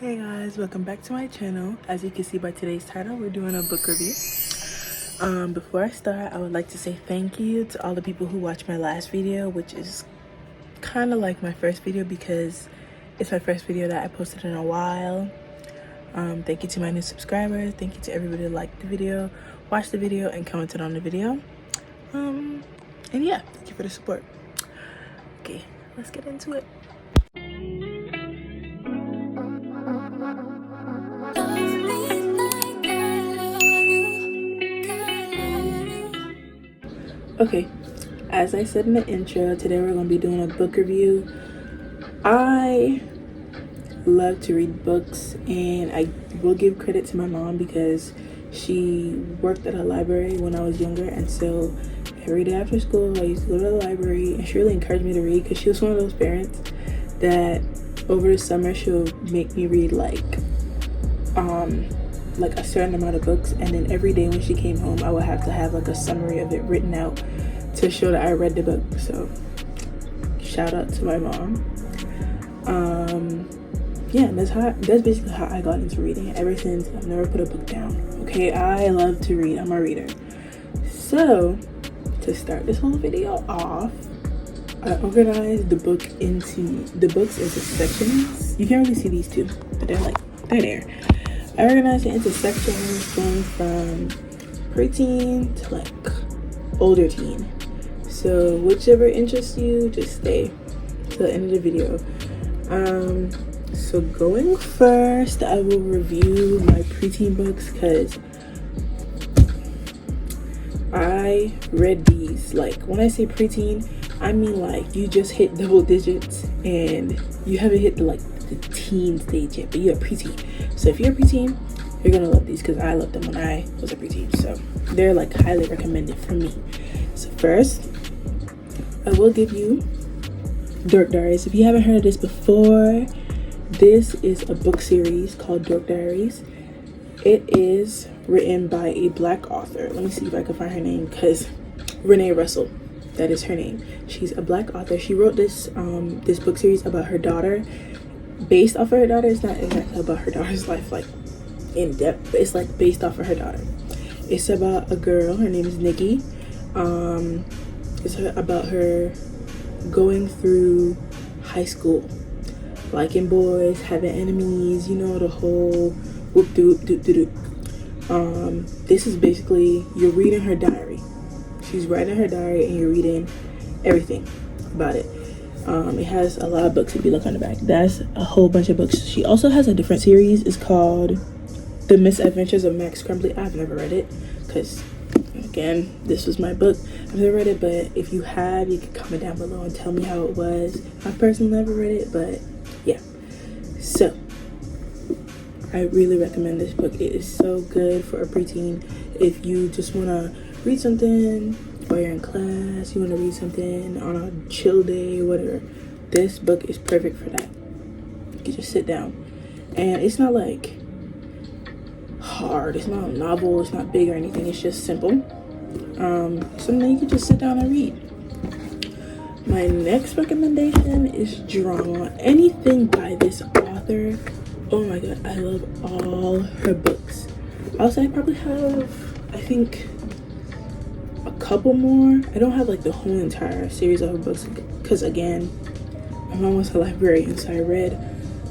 Hey guys, welcome back to my channel. As you can see by today's title, we're doing a book review. Before I start, I would like to say thank you to all the people who watched my last video, which is kind of like my first video because it's my first video that I posted in a while. Thank you to my new subscribers. Thank you to everybody who liked the video, watched the video, and commented on the video. And yeah, thank you for the support. Okay, let's get into it. Okay, as I said in the intro, today we're going to be doing a book review. I love to read books, and I will give credit to my mom because she worked at a library when I was younger, and so every day after school I used to go to the library, and she really encouraged me to read because she was one of those parents that over the summer she'll make me read like a certain amount of books, and then every day when she came home I would have to have like a summary of it written out to show that I read the book. So shout out to my mom. Yeah, that's basically how I got into reading. Ever since, I've never put a book down. Okay, I love to read. I'm a reader. So to start this whole video off, I organized the books into sections. You can't really see these two, but they're there. I organized it into sections going from preteen to like older teen. So whichever interests you, just stay till the end of the video. So going first, I will review my preteen books because I read these. Like when I say preteen, I mean like you just hit double digits and you haven't hit the teen stage yet, but you're a preteen. So if you're a preteen, you're gonna love these because I loved them when I was a preteen. So they're like highly recommended for me. So first, I will give you Dork Diaries. If you haven't heard of this before, this is a book series called Dork Diaries. It is written by a Black author. Let me see if I can find her name, because Renee Russell, that is her name. She's a Black author. She wrote this this book series about her daughter, based off of her daughter. It's not exactly about her daughter's life like in depth, but it's like based off of her daughter. It's about a girl, her name is Nikki. It's about her going through high school, liking boys, having enemies, you know, the whole whoop doop doop doop doop. This is basically, you're reading her diary. She's writing her diary and you're reading everything about it. It has a lot of books if you look on the back. That's a whole bunch of books. She also has a different series. It's called The Misadventures of Max Crumbly. I've never read it because, again, this was my book. I've never read it, but if you have, you can comment down below and tell me how it was. I personally never read it, but yeah. So I really recommend this book. It is so good for a preteen. If you just want to read something while you're in class, you want to read something on a chill day, whatever, this book is perfect for that. You can just sit down, and it's not like hard. It's not a novel. It's not big or anything. It's just simple. Something you can just sit down and read. My next recommendation is drama. Anything by this author. Oh my god, I love all her books. Also, I probably have, I think, a couple more. I don't have like the whole entire series of her books because, again, my mom was a librarian, so I read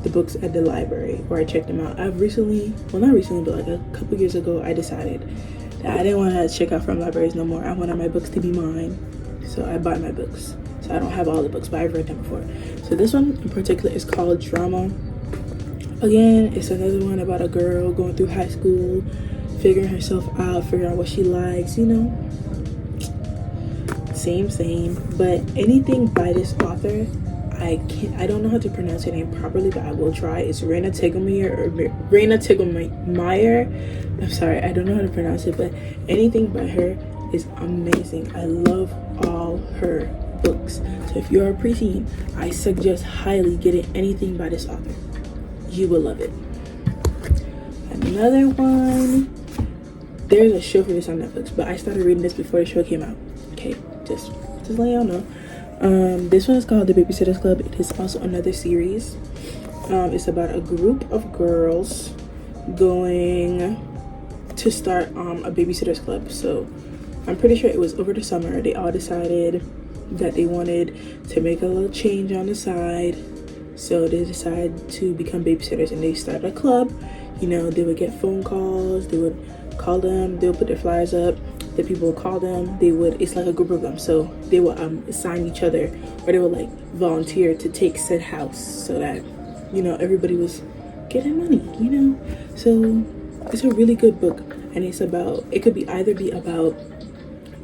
the books at the library or I checked them out. I've recently, well not recently, but like a couple years ago, I decided that I didn't want to check out from libraries no more. I wanted my books to be mine, so I bought my books. So I don't have all the books, but I've read them before. So this one in particular is called Drama. Again, it's another one about a girl going through high school, figuring herself out, figuring out what she likes, you know. Same, but anything by this author, I don't know how to pronounce her name properly, but I will try. It's Raina Telgemeier. I'm sorry, I don't know how to pronounce it, but anything by her is amazing. I love all her books. So if you're a preteen, I suggest highly getting anything by this author. You will love it. Another one, there's a show for this on Netflix, but I started reading this before the show came out. Okay, just let y'all know. This one is called The Babysitter's Club. It is also another series. It's about a group of girls going to start a babysitters club. So I'm pretty sure it was over the summer. They all decided that they wanted to make a little change on the side. So they decided to become babysitters, and they started a club. You know, they would get phone calls, they would call them, they would put their flyers up, the people would call them, it's like a group of them. So they would assign each other, or they would like volunteer to take said house so that, you know, everybody was getting money, you know. So it's a really good book, and it could either be about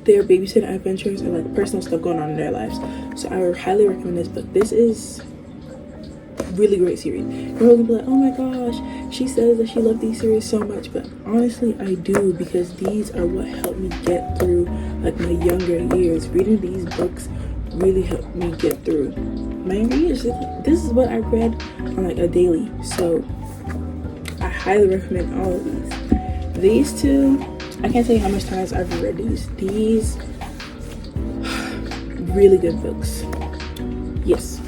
their babysitting adventures or like personal stuff going on in their lives. So I would highly recommend this book. This is really great series. You're gonna be like, oh my gosh, she says that she loved these series so much, but honestly I do, because these are what helped me get through like my younger years. Reading these books really helped me get through my younger years. This is what I read on like a daily, so I highly recommend all of these two. I can't tell you how much times I've read these really good books. Yes,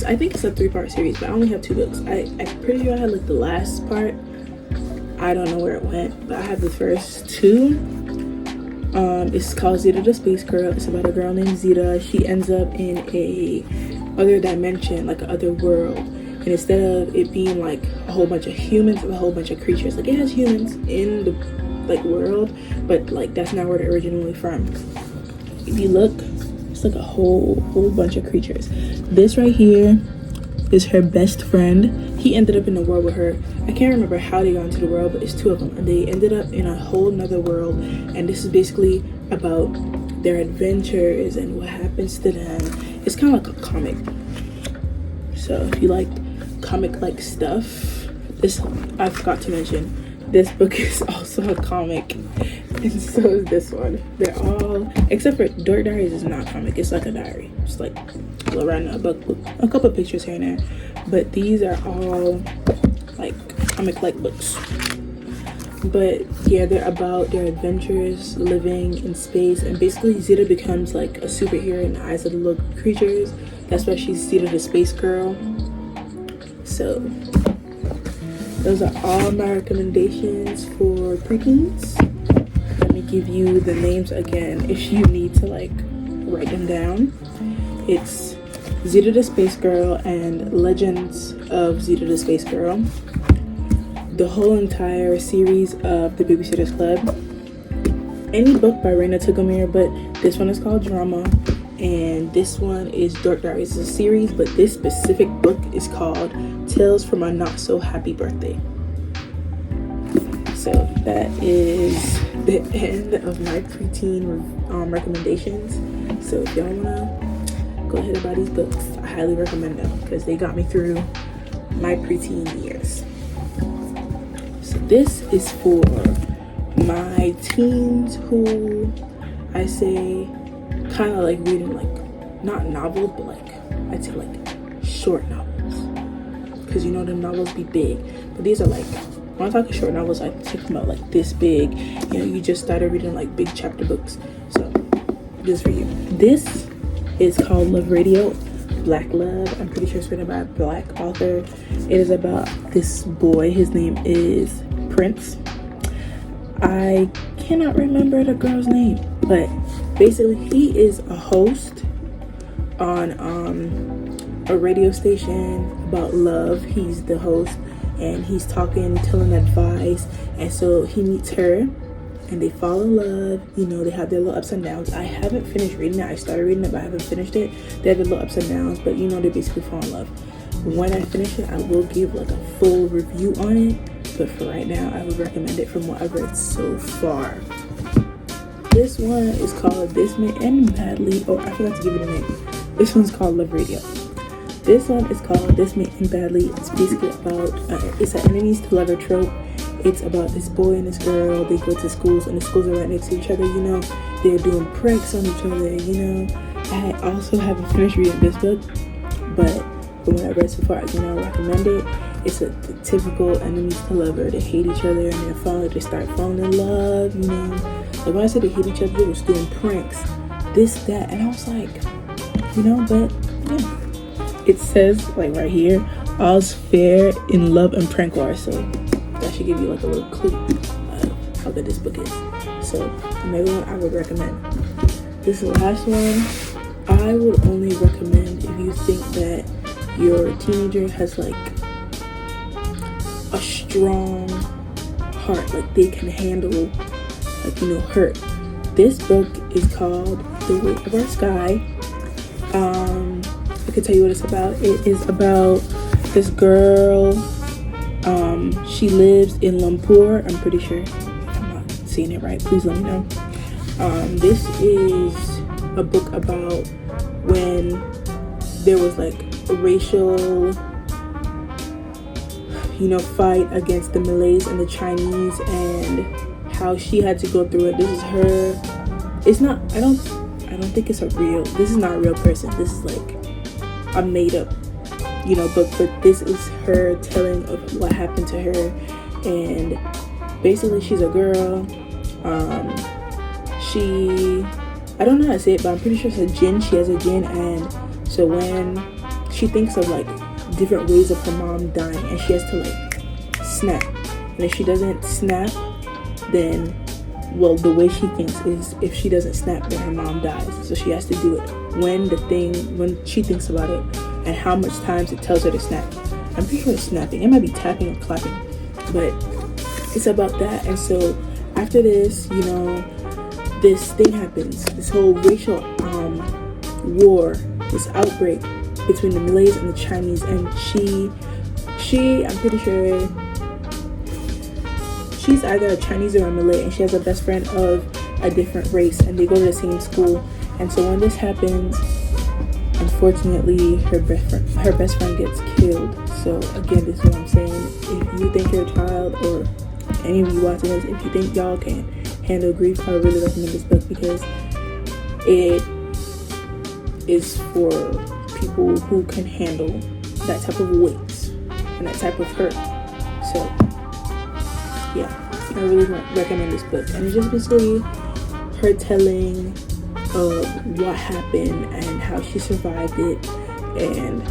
I think it's a 3-part series, but I only have 2 books. I'm pretty sure I had like the last part. I don't know where it went, but I have the first 2. It's called Zeta the Space Girl. It's about a girl named Zeta. She ends up in a other dimension, like a other world, and instead of it being like a whole bunch of humans, a whole bunch of creatures. Like, it has humans in the like world, but like that's not where they're originally from. If you look, it's like a whole bunch of creatures. This right here is her best friend. He ended up in the world with her. I can't remember how they got into the world, but it's 2 of them, and they ended up in a whole nother world, and this is basically about their adventures and what happens to them. It's kind of like a comic. So if you like comic like stuff, I forgot to mention, this book is also a comic, and so is this one. They're all, except for Dork Diaries is not a comic. It's like a diary. It's like a random book, a couple of pictures here and there. But these are all like comic-like books. But yeah, they're about their adventures living in space, and basically Zeta becomes like a superhero in the eyes of the little creatures. That's why she's Zeta the Space Girl. So those are all my recommendations for preteens. Let me give you the names again if you need to like write them down. It's Zeta the Space Girl and Legends of Zeta the Space Girl. The whole entire series of The Babysitter's Club. Any book by Raina Tugomir, but this one is called Drama, and this one is Dork Diaries. It's a series, but this specific book is called Tales from a Not So Happy Birthday. So that is the end of my preteen recommendations. So if y'all wanna go ahead and buy these books, I highly recommend them because they got me through my preteen years. So this is for my teens who I say kind of like reading like not novels, but like I'd say like short novels, because you know the novels be big, but these are like, when I'm talking short novels, I take them out like this big. You know, you just started reading like big chapter books. So this is for you. This is called Love Radio, Black Love. I'm pretty sure it's written by a Black author. It is about this boy. His name is Prince. I cannot remember the girl's name, but basically he is a host on a radio station about love. He's the host, and he's talking, telling advice, and so he meets her and they fall in love. You know, they have their little ups and downs. I haven't finished reading it. I started reading it, but I haven't finished it. They have their little ups and downs, but you know, they basically fall in love. When I finish it, I will give like a full review on it, but for right now, I would recommend it from what I've read so far. This one is called This May End Badly. Oh, I forgot to give it a name. This one's called Love Radio. This one is called This May End Badly. It's basically about, it's an enemies to lover trope. It's about this boy and this girl. They go to schools, and the schools are right next to each other, you know. They're doing pranks on each other, you know. I also haven't finished reading this book, but from what I read so far, I can recommend it. It's the typical enemies to lover. They hate each other, and then they start falling in love, you know. Like when I said they hate each other, they was doing pranks, this, that, and I was like, you know, but yeah. It says like right here, All's fair in love and prank war. So that should give you like a little clue of how good this book is. So another one I would recommend. This last one I would only recommend if you think that your teenager has like a strong heart, like they can handle like, you know, hurt. This book is called The Weight of Our Sky. I can tell you what it's about. It is about this girl. She lives in Lumpur. I'm pretty sure I'm not saying it right. Please let me know. This is a book about when there was like a racial, you know, fight against the Malays and the Chinese, and how she had to go through it. This is her. It's not. I don't think it's a real. This is not a real person. This is like a made up, you know, book. But this is her telling of what happened to her, and basically she's a girl. I don't know how to say it, but I'm pretty sure it's a jinn. She has a jinn, and so when she thinks of like different ways of her mom dying, and she has to like snap, and if she doesn't snap, then, well, the way she thinks is if she doesn't snap, then her mom dies. So she has to do it when she thinks about it, and how much times it tells her to snap. I'm pretty sure it's snapping. It might be tapping or clapping, but it's about that. And so after this, you know, this thing happens, this whole racial war, this outbreak between the Malays and the Chinese, and I'm pretty sure she's either a Chinese or a Malay, and she has a best friend of a different race, and they go to the same school. And so when this happens, unfortunately, her best friend gets killed. So again, this is what I'm saying. If you think your child, or any of you watching this, if you think y'all can handle grief, I really recommend this book, because it is for people who can handle that type of weight and that type of hurt. So yeah, I really recommend this book. And it's just basically her telling of what happened and how she survived it, and,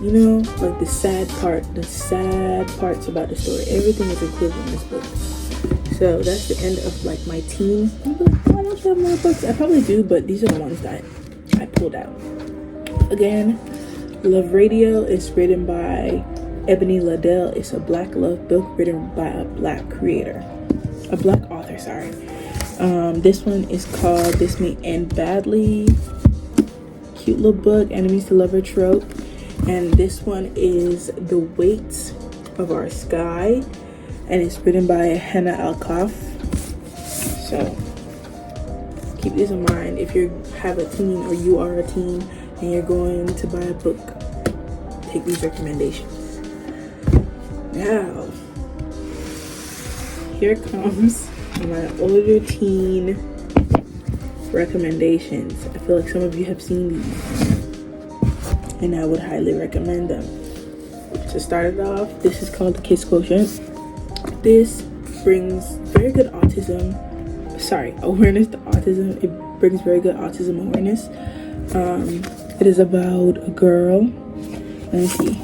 you know, like the sad parts about the story. Everything is included in this book. So that's the end of like my teen. Why don't you have more books? I probably do, but these are the ones that I pulled out. Again, Love Radio is written by Ebony Liddell. It's a black love book written by a black author, sorry. This one is called This May End Badly. Cute little book, enemies to lover trope. And this one is The Weight of Our Sky, and it's written by Hannah Alkaf. So keep this in mind if you have a teen, or you are a teen and you're going to buy a book. Take these recommendations. Now, here comes my older teen recommendations. I feel like some of you have seen these, and I would highly recommend them. To start it off, this is called Kiss Quotient. This brings very good awareness to autism. It brings very good autism awareness. It is about a girl. Let me see.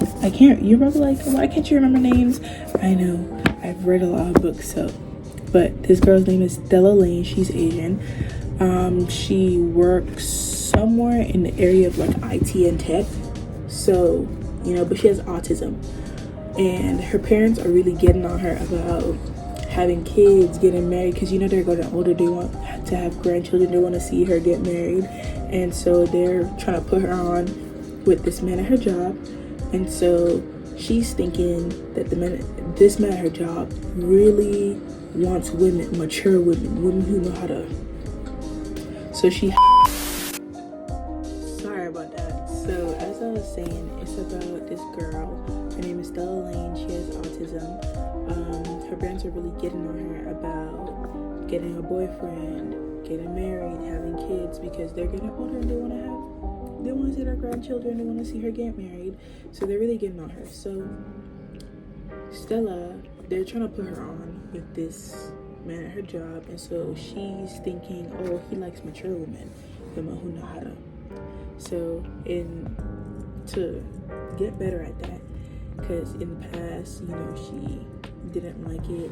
You're probably like, why can't you remember names? I know, I've read a lot of books, but this girl's name is Stella Lane. She's Asian. She works somewhere in the area of like IT and tech. So, you know, but she has autism. And her parents are really getting on her about having kids, getting married, because, you know, they're getting older. They want to have grandchildren. They want to see her get married. And so they're trying to put her on with this man at her job. And so she's thinking that this man at her job really wants women, mature women who know how to. So she. Sorry about that. So as I was saying, it's about this girl. Her name is Stella Lane. She has autism. Her parents are really getting on her about getting a boyfriend, getting married, having kids, because they're getting older and they want to see their grandchildren. They want to see her get married. So they're really getting on her. So Stella, they're trying to put her on with this man at her job, and so she's thinking, oh, he likes mature women who know how to. So to get better at that, because in the past, she didn't like it,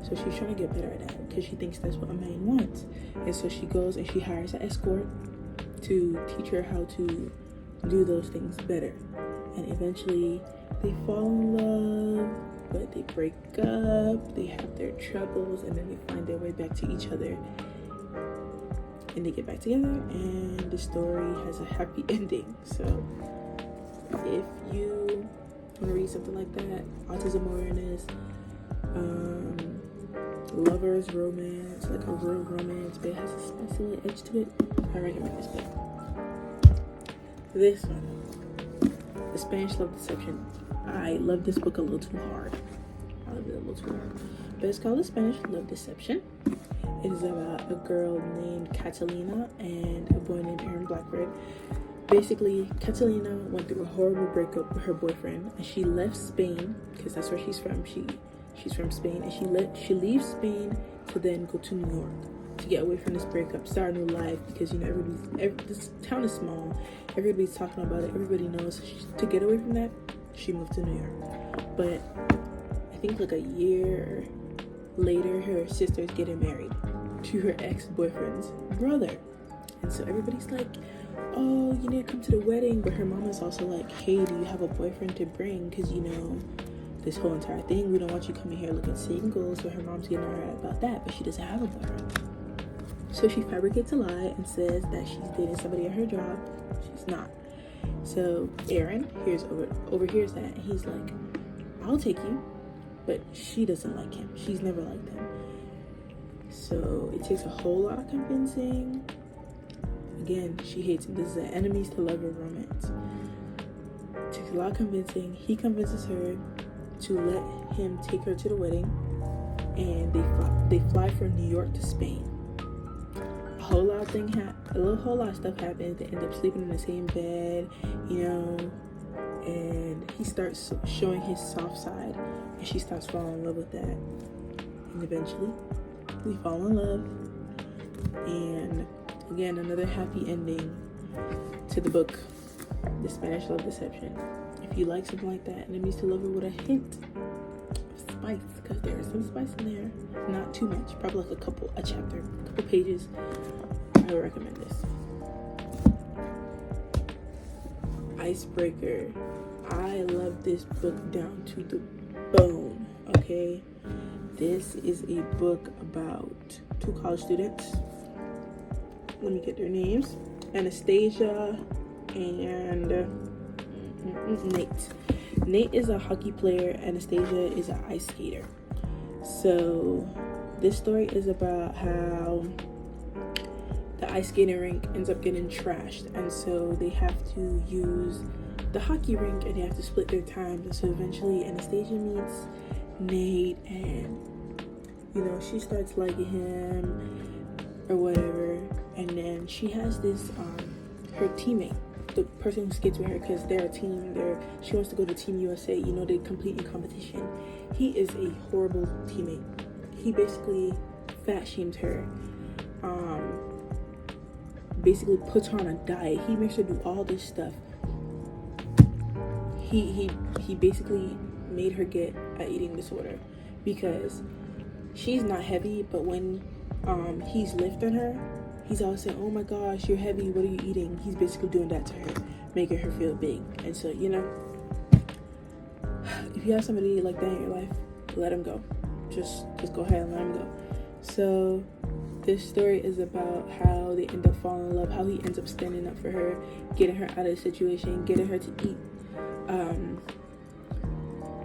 so she's trying to get better at that because she thinks that's what a man wants. And so she goes and she hires an escort to teach her how to do those things better. And eventually they fall in love, but they break up, they have their troubles, and then they find their way back to each other, and they get back together, and the story has a happy ending. So if you want to read something like that, autism awareness, lovers romance, like a real romance, but it has a spicy little edge to it, I recommend this book. This one, The Spanish Love Deception. I love this book a little too hard. But it's called The Spanish Love Deception. It is about a girl named Catalina and a boy named Aaron Blackbird. Basically, Catalina went through a horrible breakup with her boyfriend, and she left Spain because that's where she's from. She's from Spain, and she leaves Spain to then go to New York to get away from this breakup, start a new life, because this town is small, everybody's talking about it, everybody knows. To get away from that, she moved to New York. But I think like a year later, her sister's getting married to her ex-boyfriend's brother, and so everybody's like, oh, you need to come to the wedding. But her mom is also like, hey, do you have a boyfriend to bring? Because this whole entire thing, we don't want you coming here looking single. So her mom's getting her about that, but she doesn't have a boyfriend. So she fabricates a lie and says that she's dating somebody at her job. She's not. So Aaron overhears that, and he's like, I'll take you. But she doesn't like him. She's never liked him. So it takes a whole lot of convincing. Again, she hates him. This is an enemies to lover romance. It takes a lot of convincing. He convinces her to let him take her to the wedding, and they fly from New York to Spain. A whole lot of stuff happens. They end up sleeping in the same bed, and he starts showing his soft side, and she starts falling in love with that. And eventually, we fall in love, and again, another happy ending to the book, The Spanish Love Deception. If you like something like that, enemies to lover with a hint of spice, because there is some spice in there, not too much, probably like a chapter, a couple pages, I would recommend this. Icebreaker. I love this book down to the bone, okay? This is a book about two college students. Let me get their names. Anastasia and Nate. Nate is a hockey player. Anastasia is an ice skater. So this story is about how the ice skating rink ends up getting trashed, and so they have to use the hockey rink, and they have to split their time. And so eventually Anastasia meets Nate, and she starts liking him or whatever. And then she has this her teammate, the person who skates with her, because they're a team. She wants to go to Team USA. They compete in competition. He is a horrible teammate. He basically fat shamed her. Basically puts her on a diet. He makes her do all this stuff. He basically made her get an eating disorder because she's not heavy, but when he's lifting her, he's always saying, oh my gosh, you're heavy, what are you eating? He's basically doing that to her, making her feel big. And so, if you have somebody like that in your life, let him go. Just go ahead and let him go. So this story is about how they end up falling in love, how he ends up standing up for her, getting her out of the situation, getting her to eat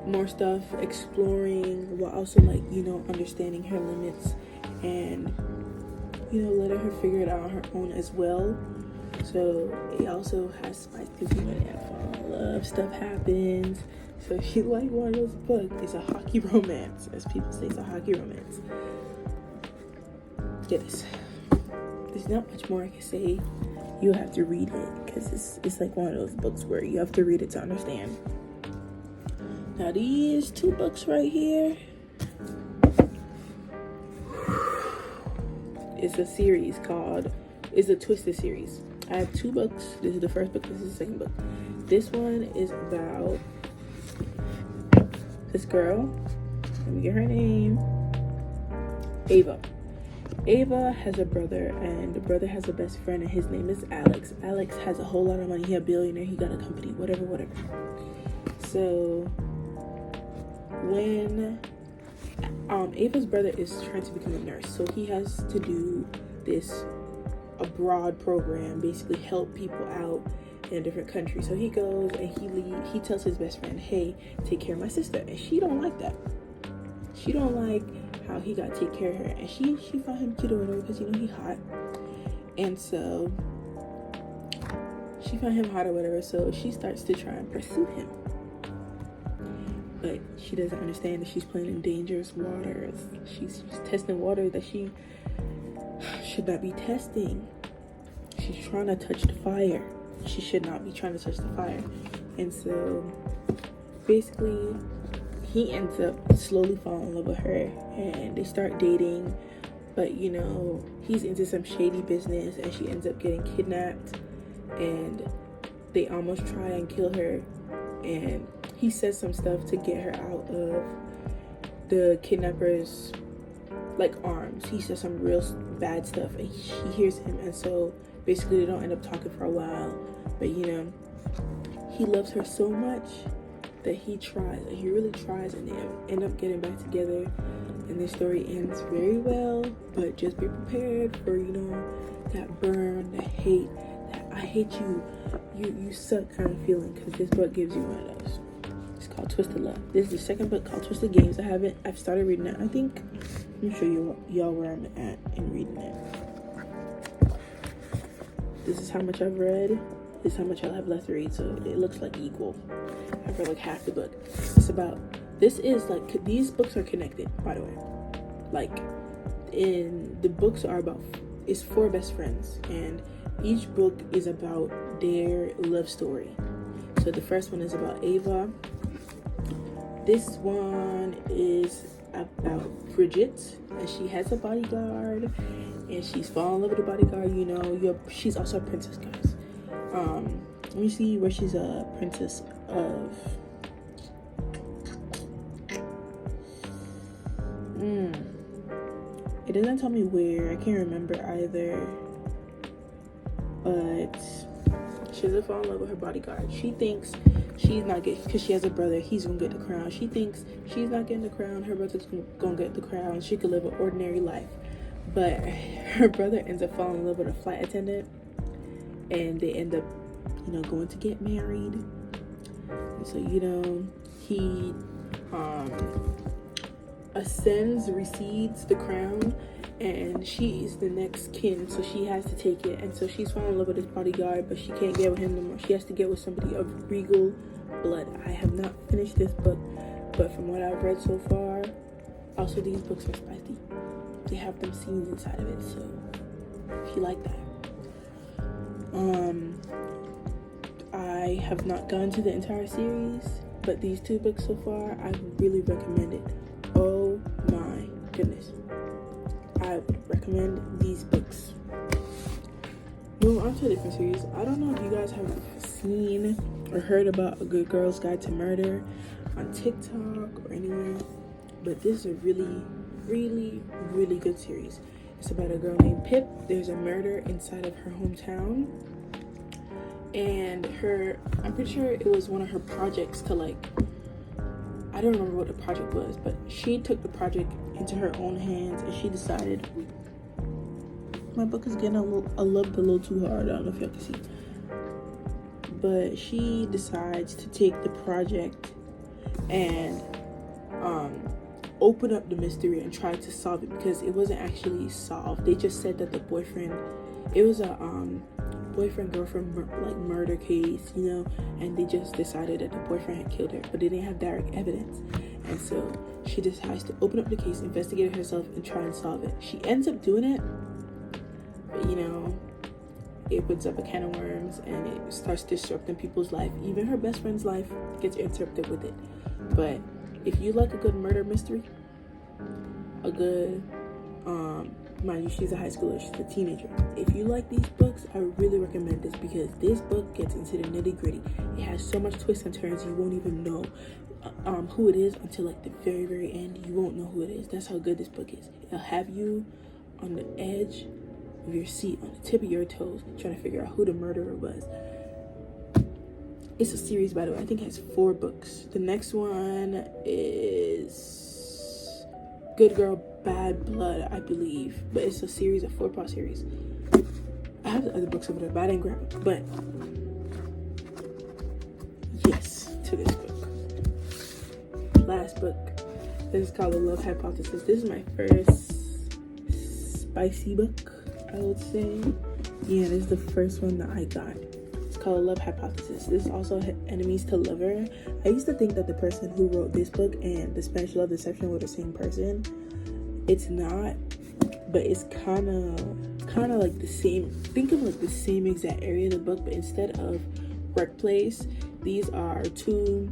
more stuff, exploring, while also understanding her limits, and letting her figure it out on her own as well. So it also has spice because they fall in love, stuff happens. So if you like one of those books, it's a hockey romance, as people say, it's a hockey romance. Get this. There's not much more I can say. You have to read it because it's like one of those books where you have to read it to understand. Now these two books right here, it's a series it's a Twisted series. I have two books. This is the first book, this is the second book. This one is about This girl, let me get her name, Ava. Ava has a brother, and the brother has a best friend, and his name is Alex. Alex has a whole lot of money. He's a billionaire. He got a company, whatever. So when Ava's brother is trying to become a nurse, so he has to do this abroad program, basically help people out in a different country. So he goes and he tells his best friend, hey, take care of my sister. And she don't like that. She don't like how he got to take care of her, and she found him cute or whatever because he hot, and so she found him hot or whatever. So she starts to try and pursue him, but she doesn't understand that she's playing in dangerous waters. She's testing water that she should not be testing. She's trying to touch the fire. She should not be trying to touch the fire. And so basically he ends up slowly falling in love with her, and they start dating. But you know, he's into some shady business, and she ends up getting kidnapped, and they almost try and kill her, and he says some stuff to get her out of the kidnappers' like arms. He says some real bad stuff, and she hears him, and so basically they don't end up talking for a while. But you know, he loves her so much that he tries, and he really tries, and they end up getting back together, and the story ends very well. But just be prepared for, you know, that burn, that hate, that I hate you, you suck kind of feeling, because this book gives you one of those. It's called Twisted Love. This is the second book called Twisted Games. I've started reading it. I think I'm show y'all where I'm at in reading it. This is how much I've read. This is how much I'll have left to read, so it looks like equal. I've read like half the book. These books are connected, by the way. Like, the books are about, it's 4 best friends, and each book is about their love story. So the first one is about Ava. This one is about Bridget, and she has a bodyguard, and she's falling in love with the bodyguard. You know, she's also a princess, guys. Let me see where she's a princess of. It doesn't tell me where. I can't remember either. But she doesn't fall in love with her bodyguard. She thinks she's not getting, because she has a brother, he's gonna get the crown. She thinks she's not getting the crown, her brother's gonna get the crown. She could live an ordinary life. But her brother ends up falling in love with a flight attendant, and they end up, you know, going to get married. And so, you know, he recedes the crown, and she's the next kin, so she has to take it. And so she's falling in love with his bodyguard, but she can't get with him no more. She has to get with somebody of regal blood. I have not finished this book, but from what I've read so far, also these books are spicy. They have them scenes inside of it, so if you like that. I have not gone to the entire series, but these 2 books so far, I really recommend it. Oh my goodness. I would recommend these books. Move on to a different series. I don't know if you guys have seen or heard about A Good Girl's Guide to Murder on TikTok or anywhere, but this is a really, really, really good series. It's about a girl named Pip. There's a murder inside of her hometown, and I'm pretty sure it was one of her projects to, like, I don't remember what the project was, but she took the project into her own hands, and she decided, my book is getting a little too hard, I don't know if y'all can see, but she decides to take the project and open up the mystery and try to solve it, because it wasn't actually solved. They just said that the boyfriend, it was a boyfriend-girlfriend like murder case, you know, and they just decided that the boyfriend had killed her, but they didn't have direct evidence. And so she decides to open up the case, investigate it herself, and try and solve it. She ends up doing it, but you know, it puts up a can of worms, and it starts disrupting people's life. Even her best friend's life gets interrupted with it. But if you like a good murder mystery, a good mind you, she's a high schooler, she's a teenager. If you like these books, I really recommend this because this book gets into the nitty-gritty. It has so much twists and turns you won't even know who it is until like the very end. You won't know who it is. That's how good this book is. It'll have you on the edge of your seat, on the tip of your toes, trying to figure out who the murderer was. It's a series, by the way. I think it has 4 books. The next one is Good Girl, Bad Blood, I believe. But it's a series, a 4-part series. I have the other books over there, but I didn't grab them. But yes, to this book. Last book. This is called The Love Hypothesis. This is my first spicy book, I would say. Yeah, this is the first one that I got. It's called Love Hypothesis. This is also Enemies to Lover. I used to think that the person who wrote this book and The Spanish Love Deception were the same person. It's not, but it's kind of like the same. Think of like the same exact area of the book, but instead of workplace, these are 2.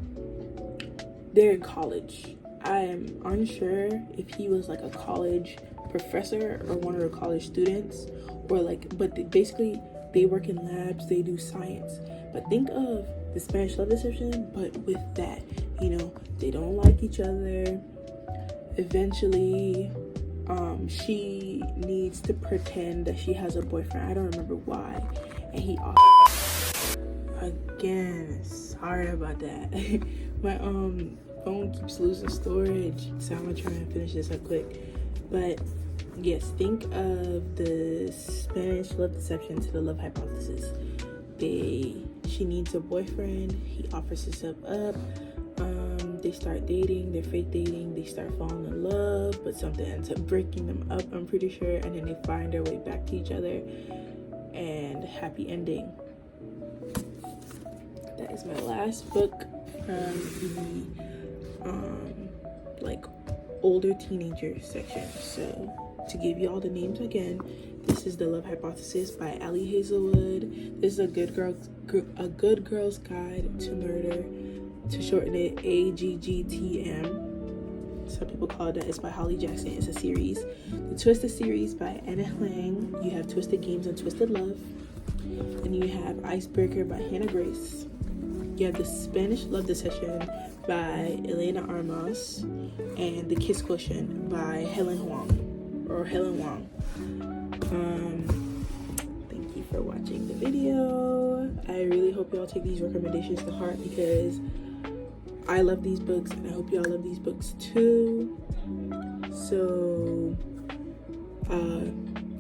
They're in college. I am unsure if he was like a college professor or one of the college students, or like, but basically they work in labs, they do science. But think of The Spanish Love Deception, but with that, you know, they don't like each other. Eventually, she needs to pretend that she has a boyfriend. I don't remember why. And he again, sorry about that. My phone keeps losing storage, so I'm gonna try and finish this up quick. But yes, think of The Spanish Love Deception to The Love Hypothesis. She needs a boyfriend. He offers himself up. They start dating. They're fake dating. They start falling in love, but something ends up breaking them up, I'm pretty sure. And then they find their way back to each other, and happy ending. That is my last book from the like older teenager section. So to give you all the names again, this is The Love Hypothesis by Ali Hazelwood. This is a good girl's guide to murder, to shorten it, AGGTM. Some people call it that. It's by Holly Jackson. It's a series. The Twisted series by Anna Hlang. You have Twisted Games and Twisted Love. And you have Icebreaker by Hannah Grace. You have The Spanish Love Deception by Elena Armas, and The Kiss Quotient by Helen Wang. Thank you for watching the video. I really hope y'all take these recommendations to heart because I love these books and I hope y'all love these books too. So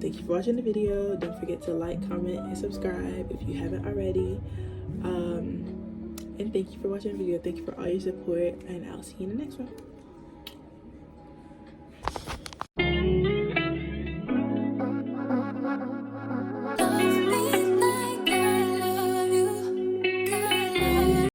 thank you for watching the video. Don't forget to like, comment, and subscribe if you haven't already. And thank you for watching the video. Thank you for all your support, and I'll see you in the next one.